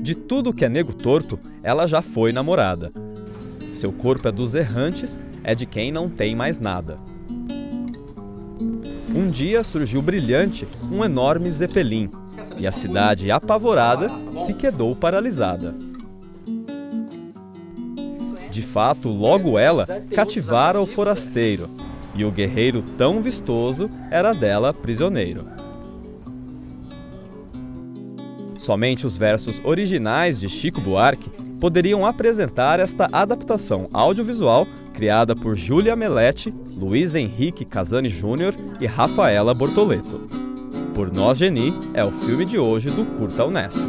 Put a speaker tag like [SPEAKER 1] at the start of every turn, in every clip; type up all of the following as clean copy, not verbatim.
[SPEAKER 1] De tudo que é nego torto, ela já foi namorada. Seu corpo é dos errantes, é de quem não tem mais nada. Um dia surgiu brilhante um enorme zeppelin, e a cidade, apavorada, se quedou paralisada. De fato, logo ela cativara o forasteiro, e o guerreiro tão vistoso era dela prisioneiro. Somente os versos originais de Chico Buarque poderiam apresentar esta adaptação audiovisual criada por Júlia Melete, Luiz Henrique Casani Júnior e Rafaela Bortoleto. Por Nós Geni é o filme de hoje do Curta Unesp.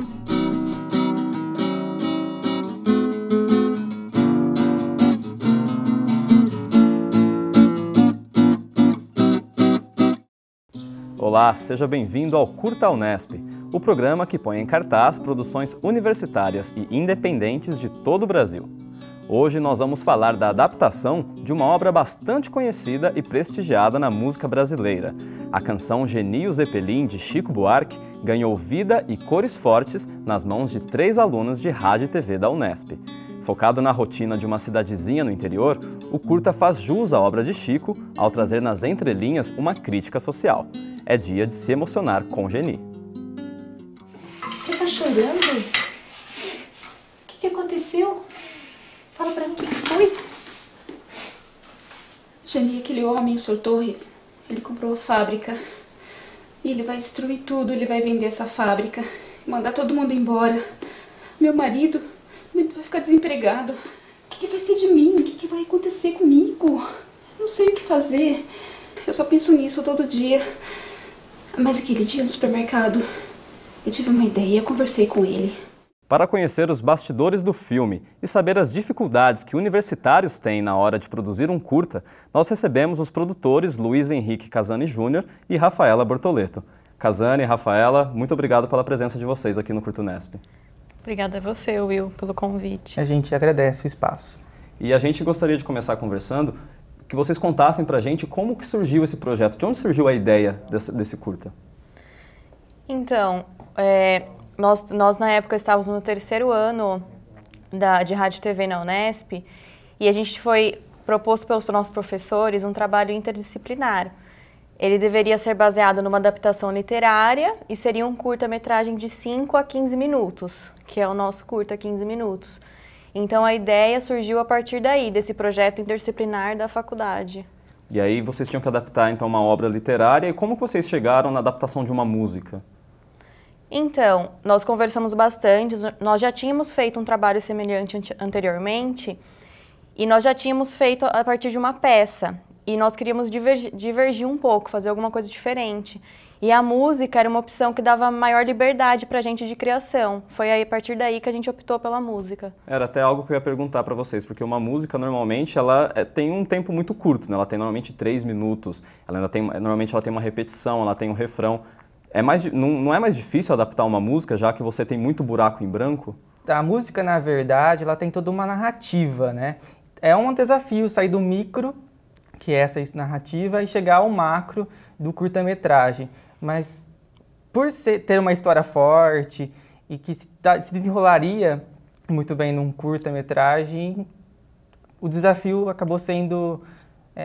[SPEAKER 1] Olá, seja bem-vindo ao Curta Unesp, o programa que põe em cartaz produções universitárias e independentes de todo o Brasil. Hoje nós vamos falar da adaptação de uma obra bastante conhecida e prestigiada na música brasileira. A canção Geni e o Zeppelin, de Chico Buarque, ganhou vida e cores fortes nas mãos de 3 alunos de rádio e TV da Unesp. Focado na rotina de uma cidadezinha no interior, o curta faz jus à obra de Chico ao trazer nas entrelinhas uma crítica social. É dia de se emocionar com Geni.
[SPEAKER 2] Você tá chorando? O que aconteceu? Fala pra mim o que foi. Geni, aquele homem, o Sr. Torres, ele comprou a fábrica. E ele vai destruir tudo, ele vai vender essa fábrica, mandar todo mundo embora. Meu marido vai ficar desempregado. O que vai ser de mim? O que vai acontecer comigo? Eu não sei o que fazer. Eu só penso nisso todo dia. Mas aquele dia no supermercado, eu tive uma ideia, conversei com ele.
[SPEAKER 1] Para conhecer os bastidores do filme e saber as dificuldades que universitários têm na hora de produzir um curta, nós recebemos os produtores Luiz Henrique Casani Júnior e Rafaela Bortoleto. Casani e Rafaela, muito obrigado pela presença de vocês aqui no Curta Unesp.
[SPEAKER 3] Obrigada a você, Will, pelo convite.
[SPEAKER 4] A gente agradece o espaço.
[SPEAKER 1] E a gente gostaria de começar conversando, que vocês contassem pra gente como que surgiu esse projeto, de onde surgiu a ideia desse curta?
[SPEAKER 3] Então, nós na época estávamos no 3º ano de Rádio e TV na Unesp e a gente foi proposto pelos nossos professores um trabalho interdisciplinar. Ele deveria ser baseado numa adaptação literária e seria um curta-metragem de 5 a 15 minutos, que é o nosso curta 15 minutos. Então a ideia surgiu a partir daí, desse projeto interdisciplinar da faculdade.
[SPEAKER 1] E aí vocês tinham que adaptar então uma obra literária, e como que vocês chegaram na adaptação de uma música?
[SPEAKER 3] Então, nós conversamos bastante, nós já tínhamos feito um trabalho semelhante anteriormente e nós já tínhamos feito a partir de uma peça e nós queríamos divergir um pouco, fazer alguma coisa diferente. E a música era uma opção que dava maior liberdade pra gente de criação. Foi aí, a partir daí que a gente optou pela música.
[SPEAKER 1] Era até algo que eu ia perguntar pra vocês, porque uma música normalmente ela tem um tempo muito curto, né? Ela tem normalmente 3 minutos, normalmente ela tem uma repetição, ela tem um refrão. Não é mais difícil adaptar uma música, já que você tem muito buraco em branco?
[SPEAKER 4] A música, na verdade, ela tem toda uma narrativa, né? É um desafio sair do micro, que é essa narrativa, e chegar ao macro do curta-metragem. Mas por ter uma história forte e que se desenrolaria muito bem num curta-metragem, o desafio acabou sendo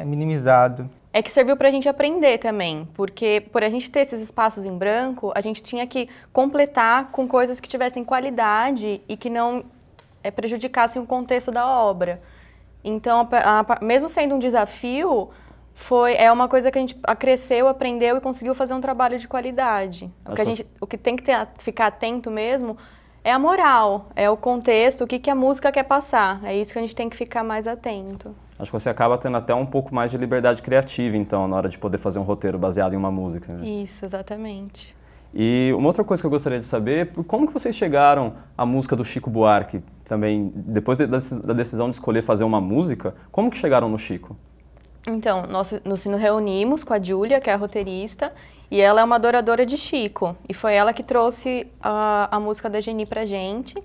[SPEAKER 4] minimizado.
[SPEAKER 3] É que serviu pra gente aprender também, porque por a gente ter esses espaços em branco, a gente tinha que completar com coisas que tivessem qualidade e que não prejudicassem o contexto da obra. Então, mesmo sendo um
[SPEAKER 1] É
[SPEAKER 3] desafio, uma coisa que a gente cresceu, aprendeu e conseguiu fazer um trabalho de qualidade. O que tem que ficar atento mesmo é a moral, é o contexto, o que a música quer passar. É isso que a gente tem que ficar mais atento.
[SPEAKER 1] Acho que você acaba tendo até um pouco mais de liberdade criativa, então, na hora de poder fazer um roteiro baseado em uma música, né?
[SPEAKER 3] Isso, exatamente.
[SPEAKER 1] E uma outra coisa que eu gostaria de saber, como que vocês chegaram à música do Chico Buarque também, depois da decisão de escolher fazer uma música, como que chegaram no Chico?
[SPEAKER 3] Então, nós nos reunimos com a Júlia, que é a roteirista, e ela é uma adoradora de Chico, e foi ela que trouxe a música da Geni pra gente.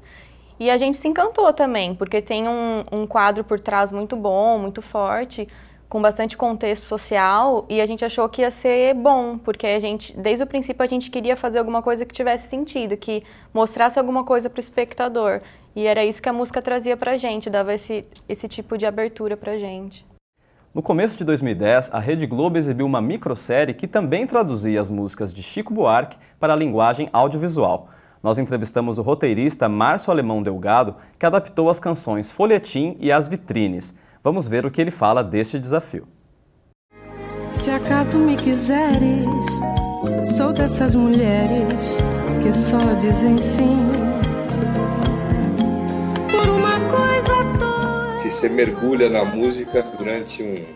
[SPEAKER 3] E a gente se encantou também, porque tem um quadro por trás muito bom, muito forte, com bastante contexto social e a gente achou que ia ser bom, porque a gente, desde o princípio, a gente queria fazer alguma coisa que tivesse sentido, que mostrasse alguma coisa para o espectador. E era isso que a música trazia pra gente, dava esse tipo de abertura pra gente.
[SPEAKER 1] No começo de 2010, a Rede Globo exibiu uma microsérie que também traduzia as músicas de Chico Buarque para a linguagem audiovisual. Nós entrevistamos o roteirista Márcio Alemão Delgado, que adaptou as canções Folhetim e As Vitrines. Vamos ver o que ele fala deste desafio.
[SPEAKER 5] Se acaso me quiseres, sou dessas mulheres que só dizem sim por uma coisa toda.
[SPEAKER 6] Se você mergulha na música durante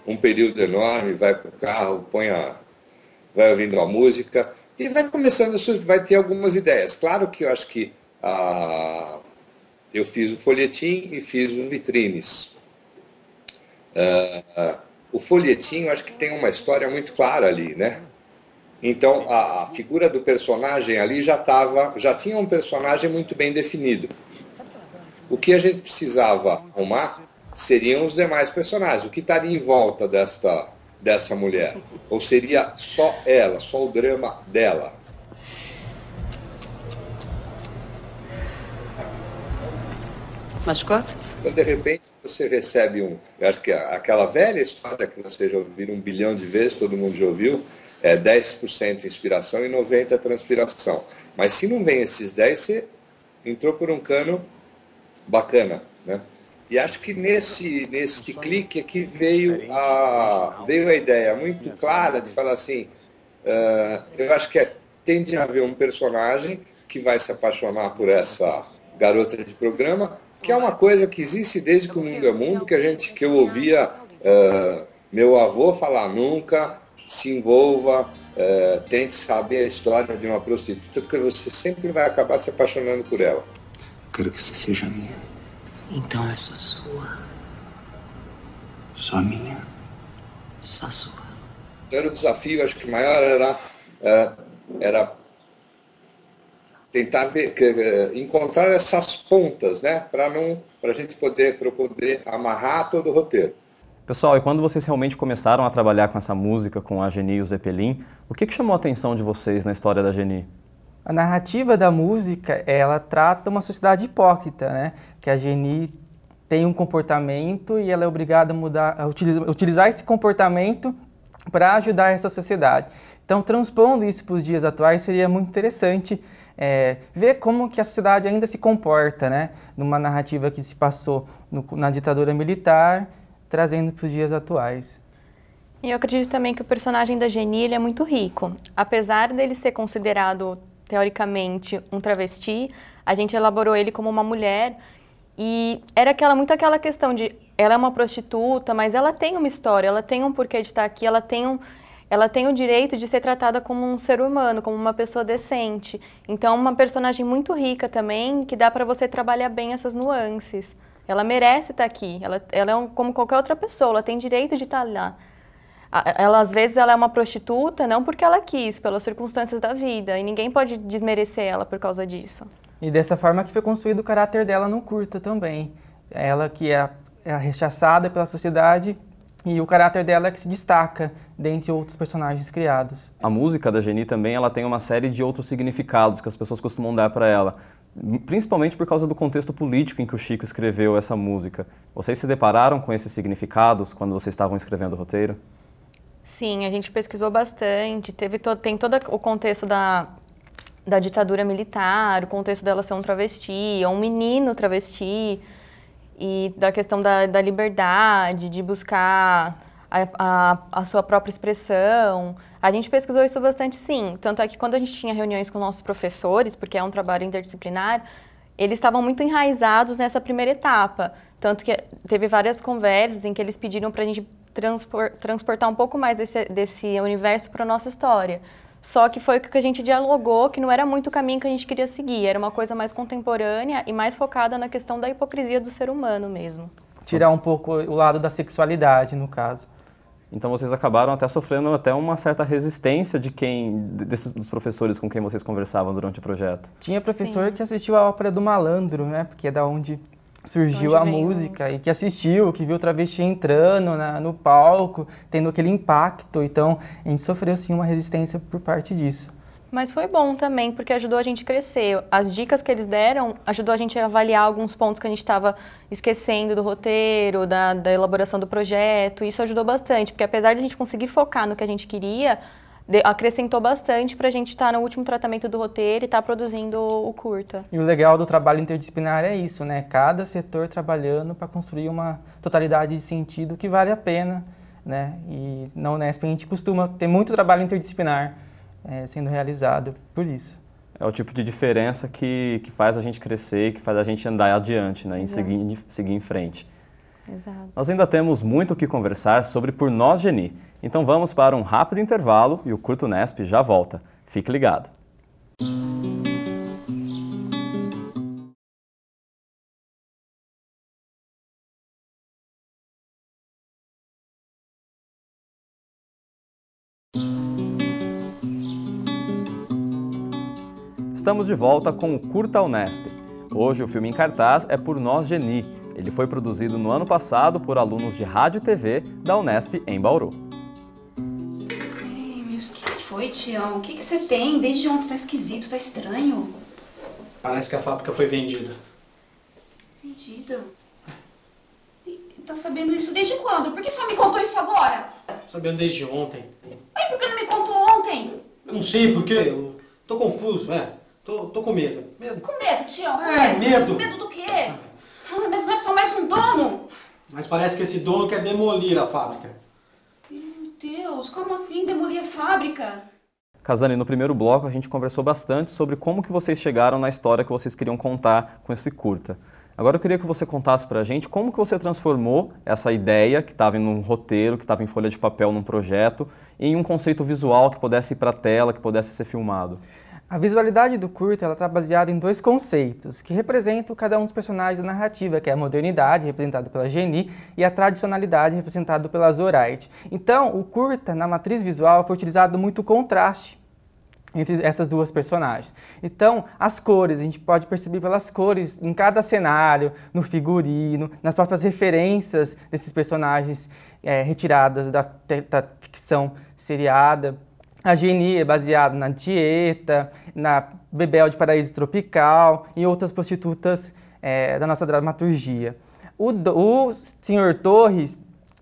[SPEAKER 6] um período enorme, vai pro carro, vai ouvindo a música e vai começando, vai ter algumas ideias. Claro que eu acho que eu fiz o Folhetim e fiz o Vitrines. O Folhetim, eu acho que tem uma história muito clara ali, né? Então, a figura do personagem ali já tinha um personagem muito bem definido. O que a gente precisava arrumar seriam os demais personagens. O que estaria em volta dessa mulher? Ou seria só ela, só o drama dela?
[SPEAKER 7] Machucou?
[SPEAKER 6] Então, de repente, você recebe eu acho que aquela velha história que vocês já ouviram 1 bilhão de vezes, todo mundo já ouviu, é 10% inspiração e 90% transpiração. Mas se não vem esses 10, você entrou por um cano bacana, né? E acho que nesse clique aqui veio a ideia muito clara de falar assim, eu acho que tende a haver um personagem que vai se apaixonar por essa garota de programa, que é uma coisa que existe desde que o mundo é mundo, que eu ouvia meu avô falar: nunca se envolva, tente saber a história de uma prostituta, porque você sempre vai acabar se apaixonando por ela.
[SPEAKER 8] Quero que você seja minha.
[SPEAKER 7] Então é só sua.
[SPEAKER 8] Só minha.
[SPEAKER 7] Só sua.
[SPEAKER 6] Então, o desafio, acho que maior era tentar encontrar essas pontas, né, para a gente poder amarrar todo o roteiro.
[SPEAKER 1] Pessoal, e quando vocês realmente começaram a trabalhar com essa música, com a Geni e o Zeppelin, o que chamou a atenção de vocês na história da Geni?
[SPEAKER 4] A narrativa da música, ela trata uma sociedade hipócrita, né? Que a Geni tem um comportamento e ela é obrigada a utilizar esse comportamento para ajudar essa sociedade. Então, transpondo isso para os dias atuais, seria muito interessante ver como que a sociedade ainda se comporta, né? Numa narrativa que se passou na ditadura militar, trazendo para os dias atuais.
[SPEAKER 3] E eu acredito também que o personagem da Geni, ele é muito rico. Apesar dele ser considerado, teoricamente, um travesti, a gente elaborou ele como uma mulher e era muito aquela questão de ela é uma prostituta, mas ela tem uma história, ela tem um porquê de estar aqui, ela tem o direito de ser tratada como um ser humano, como uma pessoa decente. Então, é uma personagem muito rica também, que dá para você trabalhar bem essas nuances. Ela merece estar aqui, ela é como qualquer outra pessoa, ela tem direito de estar lá. Às vezes, ela é uma prostituta, não porque ela quis, pelas circunstâncias da vida, e ninguém pode desmerecer ela por causa disso.
[SPEAKER 4] E dessa forma que foi construído o caráter dela no curta também. Ela que é rechaçada pela sociedade e o caráter dela é que se destaca dentre outros personagens criados.
[SPEAKER 1] A música da Geni também ela tem uma série de outros significados que as pessoas costumam dar para ela, principalmente por causa do contexto político em que o Chico escreveu essa música. Vocês se depararam com esses significados quando vocês estavam escrevendo o roteiro?
[SPEAKER 3] Sim, a gente pesquisou bastante, tem todo o contexto da ditadura militar, o contexto dela ser um travesti, ou um menino travesti, e da questão da liberdade, de buscar a sua própria expressão. A gente pesquisou isso bastante, sim. Tanto é que quando a gente tinha reuniões com nossos professores, porque é um trabalho interdisciplinar, eles estavam muito enraizados nessa primeira etapa. Tanto que teve várias conversas em que eles pediram para a gente transportar um pouco mais desse universo para a nossa história. Só que foi o que a gente dialogou, que não era muito o caminho que a gente queria seguir. Era uma coisa mais contemporânea e mais focada na questão da hipocrisia do ser humano mesmo.
[SPEAKER 4] Tirar um pouco o lado da sexualidade, no caso.
[SPEAKER 1] Então vocês acabaram até sofrendo uma certa resistência dos professores com quem vocês conversavam durante o projeto.
[SPEAKER 4] Tinha professor que assistiu a ópera do Malandro, né? Porque é da onde surgiu a música e que assistiu, que viu o travesti entrando no palco, tendo aquele impacto. Então, a gente sofreu, sim, uma resistência por parte disso.
[SPEAKER 3] Mas foi bom também, porque ajudou a gente a crescer. As dicas que eles deram ajudou a gente a avaliar alguns pontos que a gente estava esquecendo do roteiro, da elaboração do projeto. Isso ajudou bastante, porque apesar de a gente conseguir focar no que a gente queria, acrescentou bastante para a gente estar no último tratamento do roteiro e estar produzindo o curta. E
[SPEAKER 4] o legal do trabalho interdisciplinar é isso, né? Cada setor trabalhando para construir uma totalidade de sentido que vale a pena, né? E na Unesp a gente costuma ter muito trabalho interdisciplinar sendo realizado por isso.
[SPEAKER 1] É o tipo de diferença que faz a gente crescer, que faz a gente andar adiante, né? Em seguir em frente.
[SPEAKER 3] Exato.
[SPEAKER 1] Nós ainda temos muito o que conversar sobre Por Nós Geni. Então vamos para um rápido intervalo e o Curta Unesp já volta. Fique ligado. Estamos de volta com o Curta Unesp. Hoje o filme em cartaz é Por Nós Geni. Ele foi produzido no ano passado por alunos de rádio e TV da Unesp em Bauru.
[SPEAKER 2] Ei, mas o que foi, Tião? O que você tem? Desde ontem tá esquisito, tá estranho.
[SPEAKER 9] Parece que a fábrica foi vendida.
[SPEAKER 2] Vendida? E tá sabendo isso desde quando? Por que só me contou isso agora?
[SPEAKER 9] Sabendo desde ontem.
[SPEAKER 2] Mas por que não me contou ontem?
[SPEAKER 9] Eu não sei por quê. Eu tô confuso, Tô com medo.
[SPEAKER 2] Com medo, Tião?
[SPEAKER 9] Medo.
[SPEAKER 2] Medo do quê? Ah, mas não é só mais um dono?
[SPEAKER 9] Mas parece que esse dono quer demolir a fábrica.
[SPEAKER 2] Meu Deus, como assim demolir a fábrica?
[SPEAKER 1] Casani, no primeiro bloco a gente conversou bastante sobre como que vocês chegaram na história que vocês queriam contar com esse curta. Agora eu queria que você contasse pra gente como que você transformou essa ideia que estava em um roteiro, que estava em folha de papel num projeto, em um conceito visual que pudesse ir para a tela, que pudesse ser filmado.
[SPEAKER 4] A visualidade do curta está baseada em dois conceitos que representam cada um dos personagens da narrativa, que é a modernidade, representada pela Geni, e a tradicionalidade, representada pela Zoraide. Então, o curta, na matriz visual, foi utilizado muito contraste entre essas duas personagens. Então, as cores, a gente pode perceber pelas cores em cada cenário, no figurino, nas próprias referências desses personagens retiradas da ficção seriada. A Geni é baseada na Tieta, na Bebel de Paraíso Tropical e outras prostitutas da nossa dramaturgia. O Sr. Torres,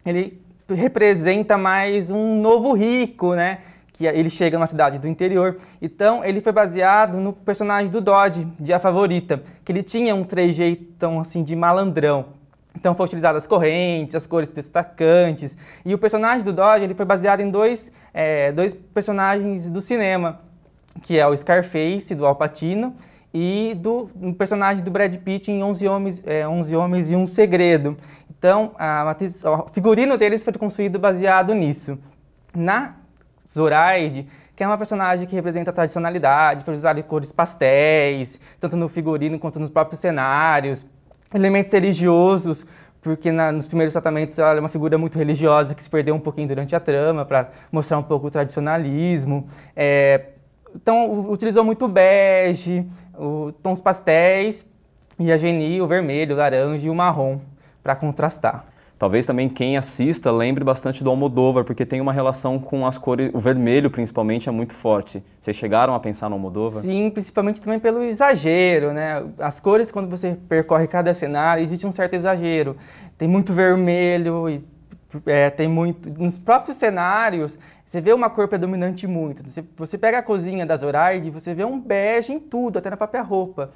[SPEAKER 4] ele representa mais um novo rico, né? Que ele chega numa cidade do interior. Então, ele foi baseado no personagem do Dodge, de A Favorita, que ele tinha um trejeitão assim de malandrão. Então, foi utilizado as correntes, as cores destacantes. E o personagem do Dodge ele foi baseado em dois personagens do cinema, que é o Scarface, do Al Pacino, e um personagem do Brad Pitt em 11 Homens e um Segredo. Então, o figurino deles foi construído baseado nisso. Na Zoraide, que é uma personagem que representa a tradicionalidade, foi usada em cores pastéis, tanto no figurino quanto nos próprios cenários. Elementos religiosos, porque nos primeiros tratamentos ela é uma figura muito religiosa que se perdeu um pouquinho durante a trama para mostrar um pouco o tradicionalismo. Então, utilizou muito bege, tons pastéis e a Geni, o vermelho, o laranja e o marrom para contrastar.
[SPEAKER 1] Talvez também quem assista lembre bastante do Almodóvar, porque tem uma relação com as cores, o vermelho principalmente é muito forte. Vocês chegaram a pensar no Almodóvar?
[SPEAKER 4] Sim, principalmente também pelo exagero, né? As cores, quando você percorre cada cenário, existe um certo exagero. Tem muito vermelho, tem muito... Nos próprios cenários, você vê uma cor predominante muito. Você pega a cozinha da Zoraide, você vê um bege em tudo, até na própria roupa.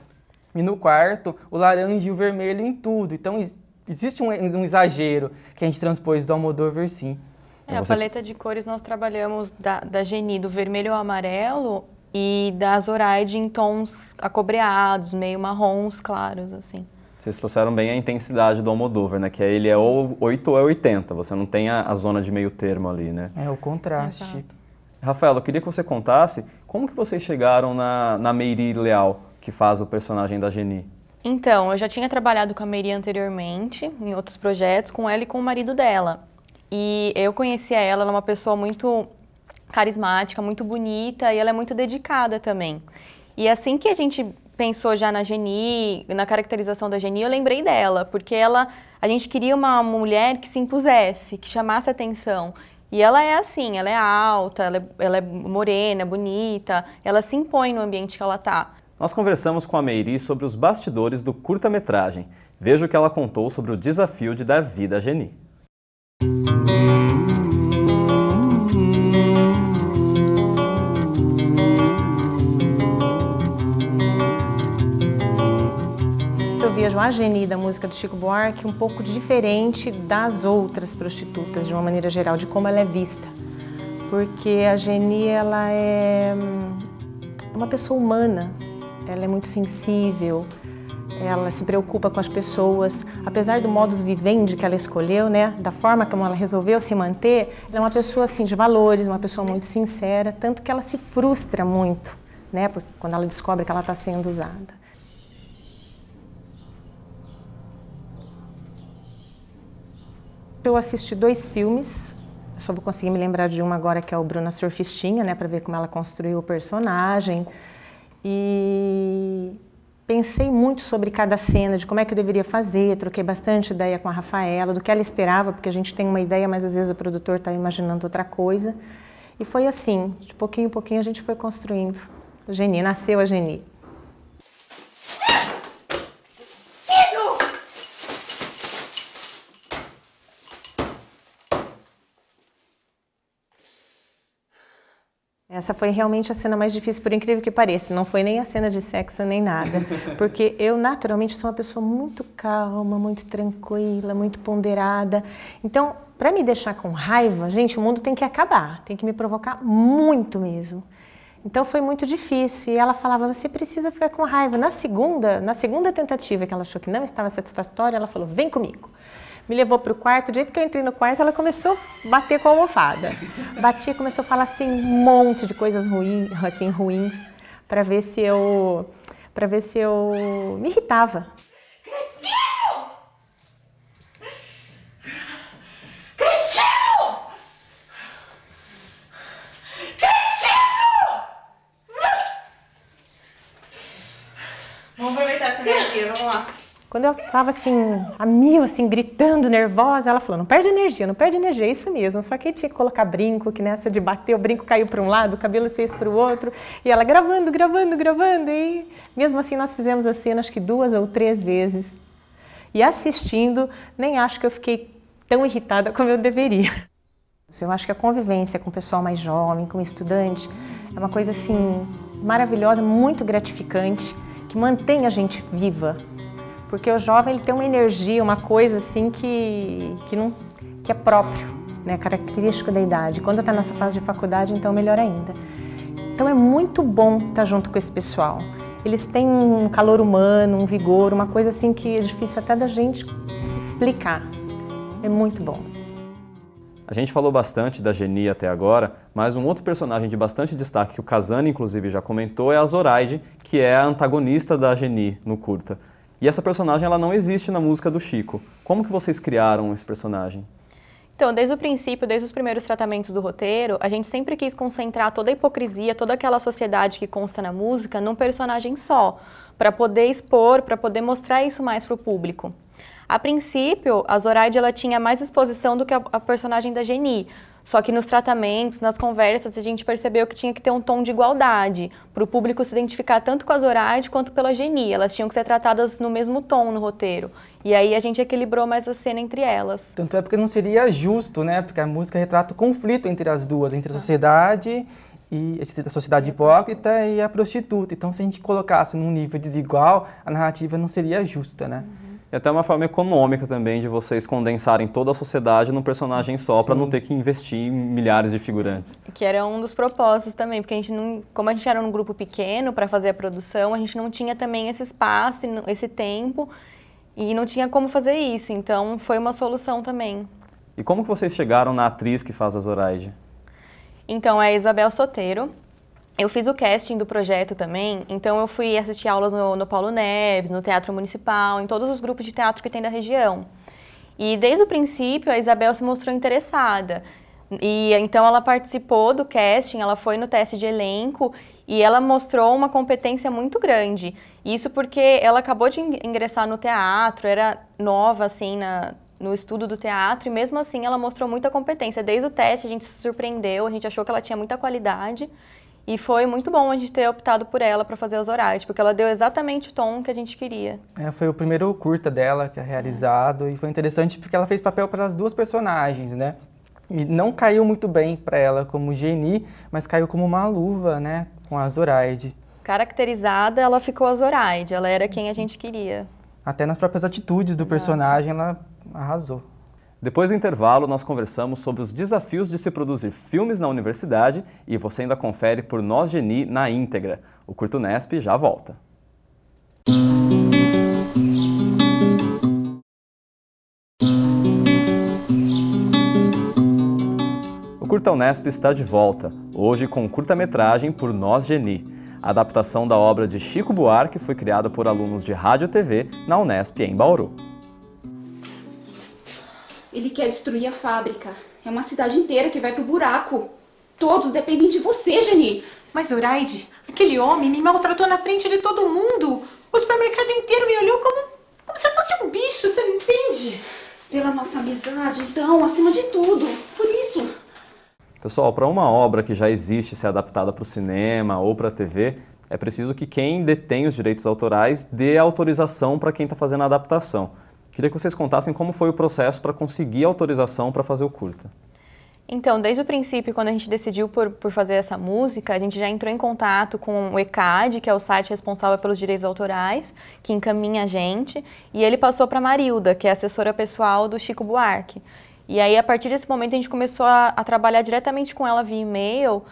[SPEAKER 4] E no quarto, o laranja e o vermelho em tudo. Então, existe um exagero que a gente transpôs do Almodóvar, sim.
[SPEAKER 3] A paleta de cores nós trabalhamos da Geni, do vermelho ao amarelo, e da Zoraide em tons acobreados, meio marrons claros, assim.
[SPEAKER 1] Vocês trouxeram bem a intensidade do Almodóvar, né? Que ele é ou 8 ou é 80, você não tem a zona de meio termo ali, né?
[SPEAKER 4] É, o contraste.
[SPEAKER 3] Exato.
[SPEAKER 1] Rafaela, eu queria que você contasse como que vocês chegaram na Meiri Leal, que faz o personagem da Geni.
[SPEAKER 3] Então, eu já tinha trabalhado com a Meiri anteriormente, em outros projetos, com ela e com o marido dela. E eu conhecia ela é uma pessoa muito carismática, muito bonita, e ela é muito dedicada também. E assim que a gente pensou já na Geni, na caracterização da Geni, eu lembrei dela, porque a gente queria uma mulher que se impusesse, que chamasse atenção. E ela é assim, ela é alta, ela é morena, bonita, ela se impõe no ambiente que ela está.
[SPEAKER 1] Nós conversamos com a Meiri sobre os bastidores do curta-metragem. Veja o que ela contou sobre o desafio de dar vida à Geni.
[SPEAKER 10] Eu vejo a Geni da música do Chico Buarque um pouco diferente das outras prostitutas, de uma maneira geral, de como ela é vista. Porque a Geni, ela é uma pessoa humana, ela é muito sensível, ela se preocupa com as pessoas. Apesar do modus vivendi que ela escolheu, né, da forma como ela resolveu se manter, ela é uma pessoa assim, de valores, uma pessoa muito sincera, tanto que ela se frustra muito, né, quando ela descobre que ela está sendo usada. Eu assisti 2 filmes, eu só vou conseguir me lembrar de uma agora, que é o Bruna Surfistinha, né, para ver como ela construiu o personagem. E pensei muito sobre cada cena, de como é que eu deveria fazer, troquei bastante ideia com a Rafaela, do que ela esperava, porque a gente tem uma ideia, mas às vezes o produtor está imaginando outra coisa. E foi assim, de pouquinho em pouquinho a gente foi construindo. A Geni, nasceu a Geni. Essa foi realmente a cena mais difícil, por incrível que pareça. Não foi nem a cena de sexo, nem nada. Porque eu, naturalmente, sou uma pessoa muito calma, muito tranquila, muito ponderada. Então, para me deixar com raiva, gente, o mundo tem que acabar. Tem que me provocar muito mesmo. Então, foi muito difícil. E ela falava, você precisa ficar com raiva. Na segunda tentativa, que ela achou que não estava satisfatória, ela falou, vem comigo. Me levou para o quarto, do jeito que eu entrei no quarto, ela começou a bater com a almofada. Batia, começou a falar assim, um monte de coisas ruins, para ver se eu me irritava.
[SPEAKER 5] Cretino! Cretino! Cretino!
[SPEAKER 3] Vamos aproveitar essa energia, vamos lá.
[SPEAKER 10] Quando eu estava assim, a mil, assim, gritando, nervosa, ela falou, não perde energia, é isso mesmo. Só que tinha que colocar brinco, que nessa de bater, o brinco caiu para um lado, o cabelo fez para o outro, e ela gravando, e mesmo assim nós fizemos a cena acho que 2 ou 3 vezes. E assistindo, nem acho que eu fiquei tão irritada como eu deveria. Eu acho que a convivência com o pessoal mais jovem, com o estudante, é uma coisa assim, maravilhosa, muito gratificante, que mantém a gente viva. Porque o jovem ele tem uma energia, uma coisa assim que é próprio, né, característico da idade. Quando está nessa fase de faculdade, então melhor ainda. Então é muito bom estar junto com esse pessoal. Eles têm um calor humano, um vigor, uma coisa assim que é difícil até da gente explicar. É muito bom.
[SPEAKER 1] A gente falou bastante da Geni até agora, mas um outro personagem de bastante destaque, que o Casani inclusive já comentou, é a Zoraide, que é a antagonista da Geni no curta. E essa personagem ela não existe na música do Chico. Como que vocês criaram esse personagem?
[SPEAKER 3] Então, desde o princípio, desde os primeiros tratamentos do roteiro, a gente sempre quis concentrar toda a hipocrisia, toda aquela sociedade que consta na música num personagem só, para poder expor, para poder mostrar isso mais para o público. A princípio, a Zoraide ela tinha mais exposição do que a personagem da Geni. Só que nos tratamentos, nas conversas, a gente percebeu que tinha que ter um tom de igualdade, para o público se identificar tanto com a Zoraide quanto pela Geni. Elas tinham que ser tratadas no mesmo tom no roteiro. E aí a gente equilibrou mais a cena entre elas.
[SPEAKER 4] Tanto é porque não seria justo, né? Porque a música retrata o conflito entre as duas, entre a sociedade e a sociedade hipócrita e a prostituta. Então, se a gente colocasse num nível desigual, a narrativa não seria justa, né?
[SPEAKER 1] E até uma forma econômica também de vocês condensarem toda a sociedade num personagem só, para não ter que investir em milhares de figurantes.
[SPEAKER 3] Que era um dos propósitos também, porque a gente não, como a gente era um grupo pequeno para fazer a produção, a gente não tinha também esse espaço, esse tempo, e não tinha como fazer isso, então foi uma solução também.
[SPEAKER 1] E como que vocês chegaram na atriz que faz a Zoraide?
[SPEAKER 3] Então, é a Isabel Soteiro. Eu fiz o casting do projeto também, então eu fui assistir aulas no Paulo Neves, no Teatro Municipal, em todos os grupos de teatro que tem da região. E desde o princípio a Isabel se mostrou interessada. E então ela participou do casting, ela foi no teste de elenco e ela mostrou uma competência muito grande. Isso porque ela acabou de ingressar no teatro, era nova assim no estudo do teatro e mesmo assim ela mostrou muita competência. Desde o teste a gente se surpreendeu, a gente achou que ela tinha muita qualidade e foi muito bom a gente ter optado por ela para fazer os Zoraide, porque ela deu exatamente o tom que a gente queria.
[SPEAKER 4] Foi o primeiro curta dela que é realizado e foi interessante porque ela fez papel para as duas personagens, né? E não caiu muito bem para ela como Geni, mas caiu como uma luva, né, com a Zoraide.
[SPEAKER 3] Caracterizada, ela ficou a Zoraide, ela era quem a gente queria.
[SPEAKER 4] Até nas próprias atitudes do personagem, ela arrasou.
[SPEAKER 1] Depois do intervalo, nós conversamos sobre os desafios de se produzir filmes na universidade e você ainda confere por Nós Geni na íntegra. O Curta Unesp já volta. O Curta Unesp está de volta, hoje com curta-metragem por Nós Geni. A adaptação da obra de Chico Buarque foi criada por alunos de rádio e TV na Unesp em Bauru.
[SPEAKER 2] Ele quer destruir a fábrica. É uma cidade inteira que vai pro buraco. Todos dependem de você, Geni.
[SPEAKER 10] Mas, Zoraide, aquele homem me maltratou na frente de todo mundo. O supermercado inteiro me olhou como se eu fosse um bicho, você não entende?
[SPEAKER 2] Pela nossa amizade, então, acima de tudo. Por isso.
[SPEAKER 1] Pessoal, para uma obra que já existe ser adaptada para o cinema ou para a TV, é preciso que quem detém os direitos autorais dê autorização para quem está fazendo a adaptação. Queria que vocês contassem como foi o processo para conseguir autorização para fazer o curta.
[SPEAKER 3] Então, desde o princípio, quando a gente decidiu por fazer essa música, a gente já entrou em contato com o ECAD, que é o site responsável pelos direitos autorais, que encaminha a gente, e ele passou para a Marilda, que é assessora pessoal do Chico Buarque. E aí, a partir desse momento, a gente começou a trabalhar diretamente com ela via e-mail,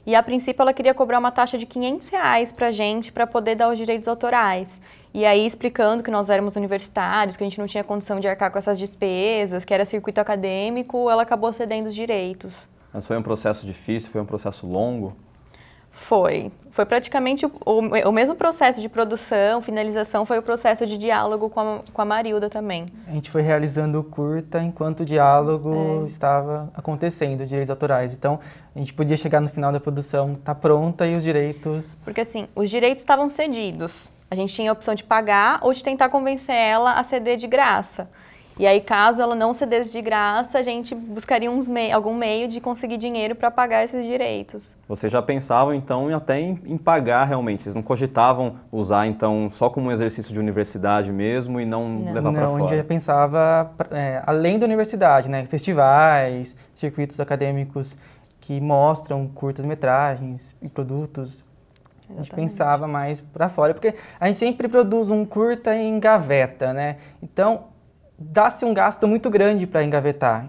[SPEAKER 3] e a princípio ela queria cobrar uma taxa de R$500 para a gente, para poder dar os direitos autorais. E aí, explicando que nós éramos universitários, que a gente não tinha condição de arcar com essas despesas, que era circuito acadêmico, ela acabou cedendo os direitos.
[SPEAKER 1] Mas foi um processo difícil, foi um processo longo?
[SPEAKER 3] Foi. Foi praticamente o mesmo processo de produção, finalização, foi o processo de diálogo com a Marilda também.
[SPEAKER 4] A gente foi realizando o curta enquanto o diálogo estava acontecendo, direitos autorais. Então, a gente podia chegar no final da produção, tá pronta e os direitos...
[SPEAKER 3] Porque assim, os direitos estavam cedidos. A gente tinha a opção de pagar ou de tentar convencer ela a ceder de graça. E aí, caso ela não cedesse de graça, a gente buscaria algum meio de conseguir dinheiro para pagar esses direitos.
[SPEAKER 1] Vocês já pensavam, então, até em pagar realmente? Vocês não cogitavam usar, então, só como um exercício de universidade mesmo e não levar para fora?
[SPEAKER 4] Não, a gente já pensava, além da universidade, né? Festivais, circuitos acadêmicos que mostram curtas-metragens e produtos. A gente pensava mais para fora, porque a gente sempre produz um curta em gaveta, né? Então, dá-se um gasto muito grande para engavetar,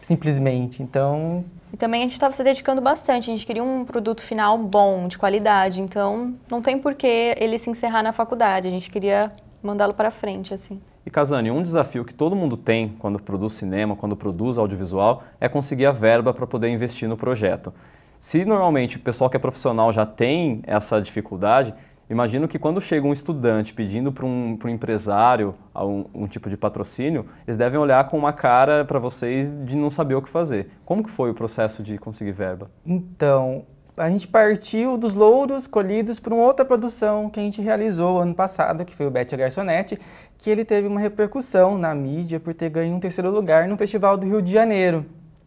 [SPEAKER 4] simplesmente. Então...
[SPEAKER 3] E também a gente estava se dedicando bastante, a gente queria um produto final bom, de qualidade, então não tem por que ele se encerrar na faculdade, a gente queria mandá-lo para frente, assim.
[SPEAKER 1] E Casani, um desafio que todo mundo tem quando produz cinema, quando produz audiovisual, é conseguir a verba para poder investir no projeto. Se normalmente o pessoal que é profissional já tem essa dificuldade, imagino que quando chega um estudante pedindo para um empresário um tipo de patrocínio, eles devem olhar com uma cara para vocês de não saber o que fazer. Como que foi o processo de conseguir verba?
[SPEAKER 4] Então, a gente partiu dos louros colhidos por uma outra produção que a gente realizou ano passado, que foi o Betty a Garçonete, que ele teve uma repercussão na mídia por ter ganho um 3º lugar no Festival do Rio de Janeiro.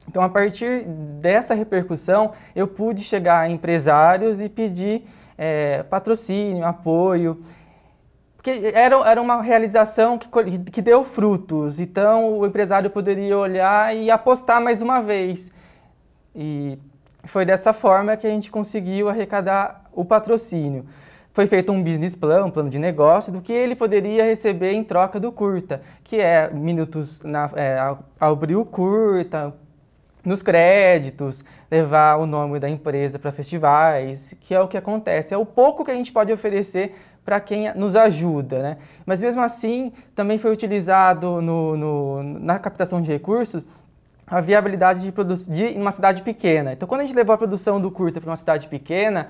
[SPEAKER 4] Então, a partir dessa repercussão, eu pude chegar a empresários e pedir patrocínio, apoio, porque era uma realização que deu frutos, então o empresário poderia olhar e apostar mais uma vez. E foi dessa forma que a gente conseguiu arrecadar o patrocínio. Foi feito um business plan, um plano de negócio, do que ele poderia receber em troca do curta, que é minutos ao abrir o curta, nos créditos, levar o nome da empresa para festivais, que é o que acontece. É o pouco que a gente pode oferecer para quem nos ajuda, né? Mas mesmo assim, também foi utilizado na captação de recursos a viabilidade de produzir em uma cidade pequena. Então, quando a gente levou a produção do curta para uma cidade pequena,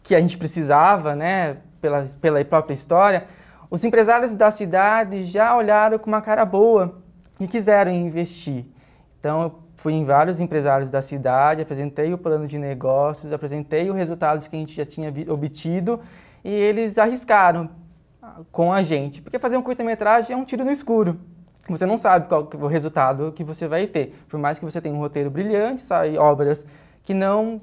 [SPEAKER 4] que a gente precisava, né, pela própria história, os empresários da cidade já olharam com uma cara boa e quiseram investir. Então, fui em vários empresários da cidade, apresentei o plano de negócios, apresentei os resultados que a gente já tinha obtido e eles arriscaram com a gente. Porque fazer um curta-metragem é um tiro no escuro. Você não sabe qual é o resultado que você vai ter. Por mais que você tenha um roteiro brilhante, saem obras que não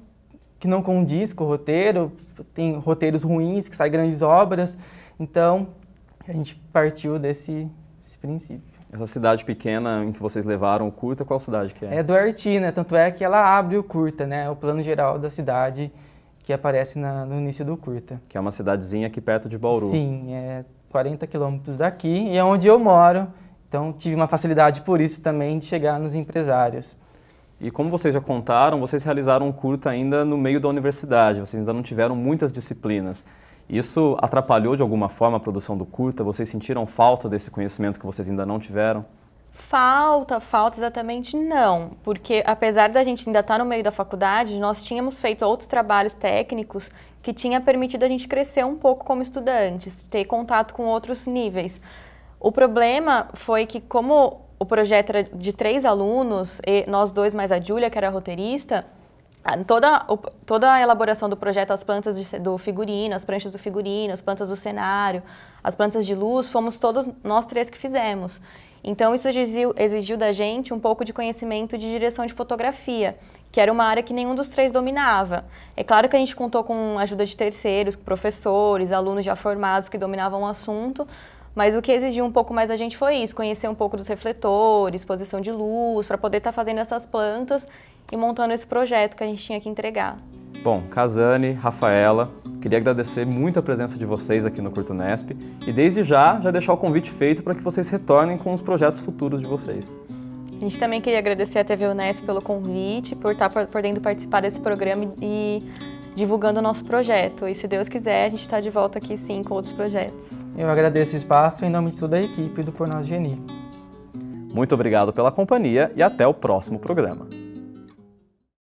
[SPEAKER 4] condiz com o roteiro, tem roteiros ruins, que saem grandes obras. Então, a gente partiu desse princípio.
[SPEAKER 1] Essa cidade pequena em que vocês levaram o curta, qual cidade que é?
[SPEAKER 4] É Duarti, né? Tanto é que ela abre o curta, né? O plano geral da cidade que aparece no início do curta.
[SPEAKER 1] Que é uma cidadezinha aqui perto de Bauru.
[SPEAKER 4] Sim, é 40 quilômetros daqui e é onde eu moro. Então, tive uma facilidade por isso também de chegar nos empresários.
[SPEAKER 1] E como vocês já contaram, vocês realizaram um curta ainda no meio da universidade, vocês ainda não tiveram muitas disciplinas. Isso atrapalhou de alguma forma a produção do curta? Vocês sentiram falta desse conhecimento que vocês ainda não tiveram?
[SPEAKER 3] Falta exatamente não, porque apesar da gente ainda estar no meio da faculdade, nós tínhamos feito outros trabalhos técnicos que tinha permitido a gente crescer um pouco como estudantes, ter contato com outros níveis. O problema foi que como o projeto era de 3 alunos, e nós 2 mais a Júlia, que era roteirista, toda a elaboração do projeto, as plantas do figurino, as pranchas do figurino, as plantas do cenário, as plantas de luz, fomos todos nós 3 que fizemos. Então isso exigiu da gente um pouco de conhecimento de direção de fotografia, que era uma área que nenhum dos 3 dominava. É claro que a gente contou com a ajuda de terceiros, professores, alunos já formados que dominavam o assunto, mas o que exigiu um pouco mais da gente foi isso, conhecer um pouco dos refletores, posição de luz, para poder estar fazendo essas plantas e montando esse projeto que a gente tinha que entregar.
[SPEAKER 1] Bom, Casane, Rafaela, queria agradecer muito a presença de vocês aqui no Curta Unesp e desde já deixar o convite feito para que vocês retornem com os projetos futuros de vocês.
[SPEAKER 3] A gente também queria agradecer a TV Unesp pelo convite, por estar podendo participar desse programa e divulgando o nosso projeto. E se Deus quiser, a gente está de volta aqui sim com outros projetos.
[SPEAKER 4] Eu agradeço o espaço em nome de toda a equipe do Por Nós Geni.
[SPEAKER 1] Muito obrigado pela companhia e até o próximo programa.